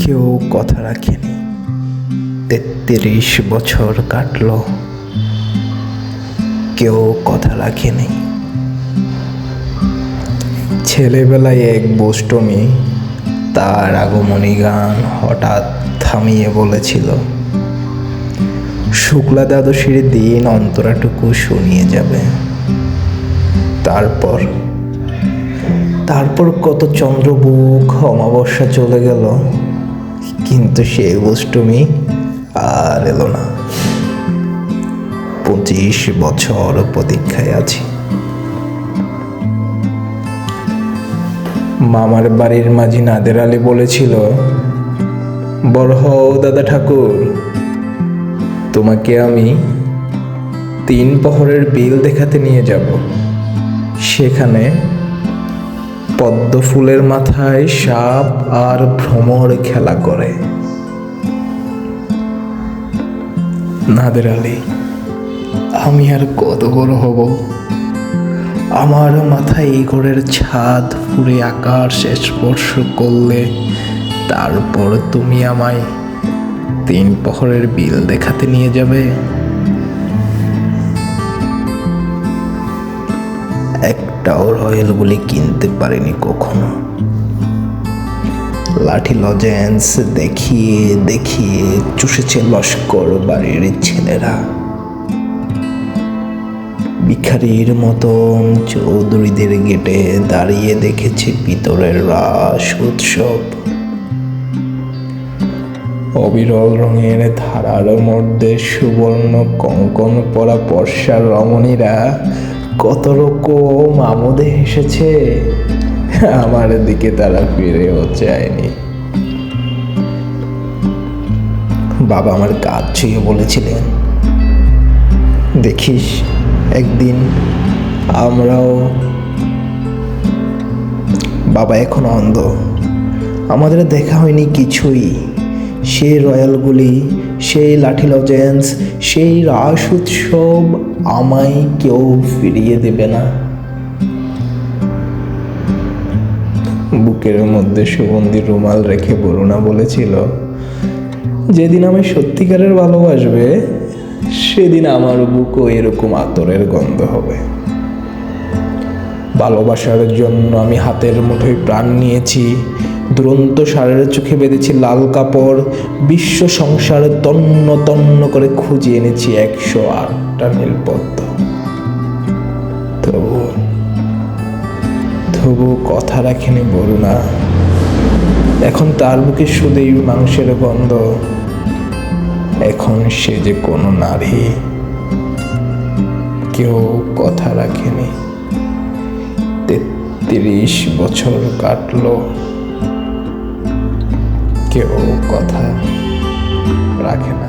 কেউ কথা রাখেনি। 33 বছর কাটলো, কেউ কথা রাখেনি। ছেলেবেলায় এক বোষ্টমী তার আগমনী গান হঠাৎ থামিয়ে বলেছিল, শুক্লা দ্বাদশীর দিন অন্তরাটুকু শুনিয়ে যাবে। তারপর কত চন্দ্রবুক অমাবস্যা চলে গেল, কিন্তু সেই অষ্টমী আর এলো না। 25 বছর প্রতীক্ষায় আছি। মামার বাড়ির মাঝি নাদের আলী বলেছিল, বড় হও দাদা ঠাকুর, তোমাকে আমি 3 প্রহরের বিল দেখাতে নিয়ে যাব। সেখানে পদ্ম ফুলের মাথায় সাপ আর ভ্রমর খেলা করে। নাদের আলী, আমি আর কত বড় হব? আমার মাথায় এই ঘরের ছাদ পুরে আকাশ স্পর্শ করলে তারপর তুমি আমায় 3 প্রহরের বিল দেখাতে নিয়ে যাবে? একটাও রয়্যাল বলে কিনতে পারিনি কখনো। লাঠি লজেন্স দেখিয়ে দেখিয়ে চুষেছে লস্কর বাড়ির ছেলেরা। ভিখারির মতন চৌধুরীদের গেটে দাঁড়িয়ে দেখেছি পিতরের রাস উৎসব। অবিরল রঙের ধারার মধ্যে সুবর্ণ কঙ্কন পরা বর্ষার রমণীরা কত রকম আমোদে হেসেছে, আমার দিকে তারা ফিরেও চায়নি। বাবা আমার কাঁধ ছুঁয়ে বলেছিলেন, দেখিস একদিন আমরাও। বাবা এখন অন্ধ, আমাদের দেখা হয়নি কিছুই। সেই রয়্যালগুলি, সেই লাঠি লজেন্স, সেই রাস উৎসব আমায় কেউ ফিরিয়ে দেবে না। বুকের মধ্যে সুগন্ধি রুমাল রেখে বরুণা বলেছিল, যেদিন আমি সত্যিকারের ভালোবাসবে সেদিন আমার বুকও এরকম আতরের গন্ধ হবে। ভালোবাসার জন্য আমি হাতের মুঠোয় প্রাণ নিয়েছি, দুরন্ত ষাঁড়ের চোখে বেঁধেছি লাল কাপড়, বিশ্ব সংসার তন্ন তন্ন করে খুঁজে এনেছি 108টা নীলপদ্ম। তবু কথা রাখেনি বরুণা। এখন তার বুকে শুধুই মাংসের গন্ধ। এখন সে যে কোনো নারী, কেউ কথা রাখেনি। 33 বছর কাটলো, কেউ কথা রাখে না।